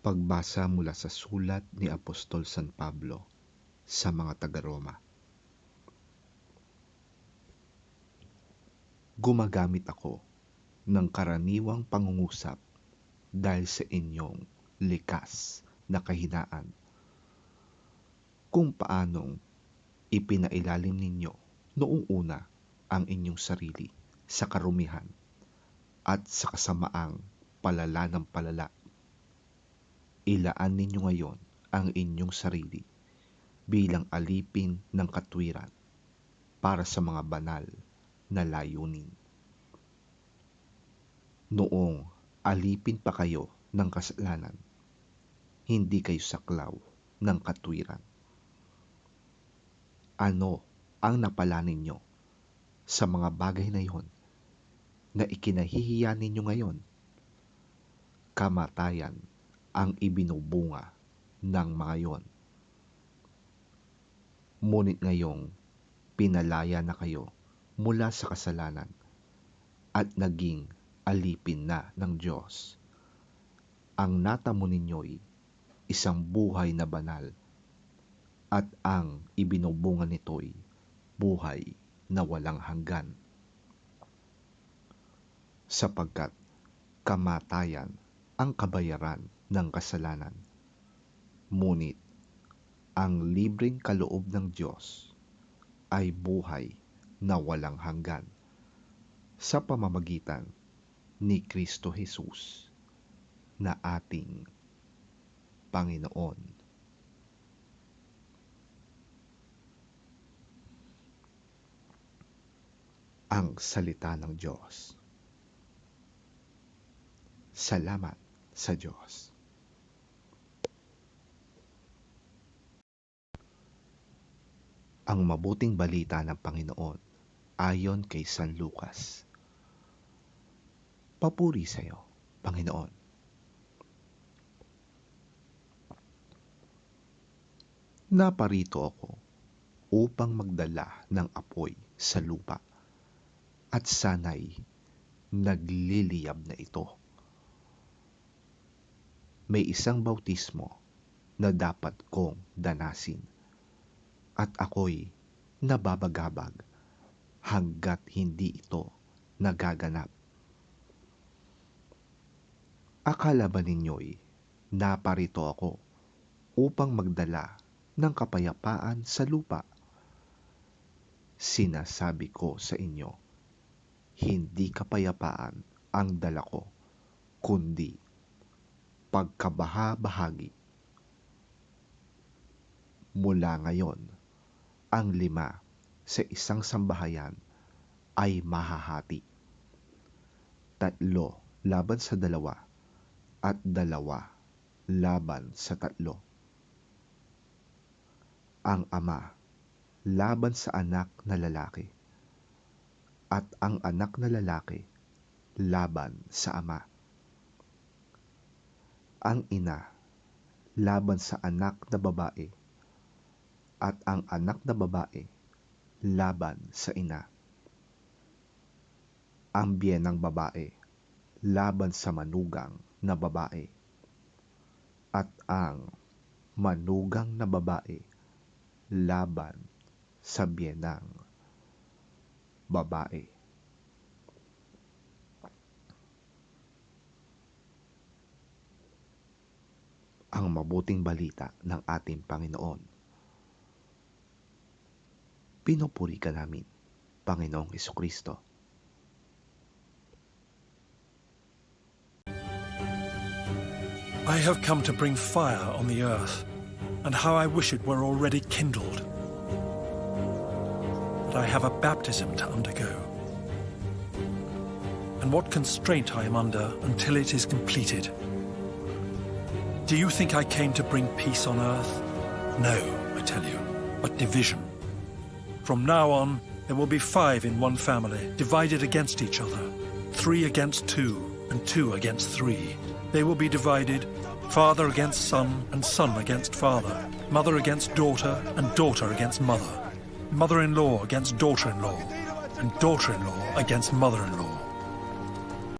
Pagbasa mula sa sulat ni Apostol San Pablo sa mga taga-Roma. Gumagamit ako ng karaniwang pangungusap dahil sa inyong likas na kahinaan, kung paanong ipinailalim ninyo noong una ang inyong sarili sa karumihan at sa kasamaang palala ng palala. Ilaan ninyo ngayon ang inyong sarili bilang alipin ng katwiran para sa mga banal na layunin. Noong alipin pa kayo ng kasalanan, hindi kayo saklaw ng katwiran. Ano ang napala ninyo sa mga bagay na iyon na ikinahihiya ninyo ngayon? Kamatayan ang ibinubunga ng mga iyon. Ngunit ngayong pinalaya na kayo mula sa kasalanan at naging alipin na ng Diyos, ang natamo ninyo'y isang buhay na banal at ang ibinubunga nito'y buhay na walang hanggan. Sapagkat kamatayan ang kabayaran ng kasalanan, ngunit ang libreng kaloob ng Diyos ay buhay na walang hanggan sa pamamagitan ni Kristo Jesus na ating Panginoon. Ang salita ng Diyos. Salamat sa Diyos. Ang mabuting balita ng Panginoon ayon kay San Lucas. Papuri sa iyo, Panginoon. Naparito ako upang magdala ng apoy sa lupa at sana'y nagliliyab na ito. May isang bautismo na dapat kong danasin at ako'y nababagabag hanggat hindi ito nagaganap. Akala ba ninyo'y naparito ako upang magdala ng kapayapaan sa lupa? Sinasabi ko sa inyo, hindi kapayapaan ang dala ko, kundi pagkabaha-bahagi. Mula ngayon, ang 5 sa isang sambahayan ay mahahati. 3 laban sa 2 at 2 laban sa 3. Ang ama laban sa anak na lalaki at ang anak na lalaki laban sa ama. Ang ina laban sa anak na babae at ang anak na babae laban sa ina. Ang biyenang babae laban sa manugang na babae at ang manugang na babae laban sa biyenang babae. Ang mabuting balita ng ating Panginoon. Pinupuri ka namin, Panginoong Jesucristo. I have come to bring fire on the earth, and how I wish it were already kindled. But I have a baptism to undergo, and what constraint I am under until it is completed. Do you think I came to bring peace on earth? No, I tell you, but division. From now on, there will be 5 in one family, divided against each other, 3 against 2, and 2 against 3. They will be divided, father against son, and son against father, mother against daughter, and daughter against mother, mother-in-law against daughter-in-law, and daughter-in-law against mother-in-law.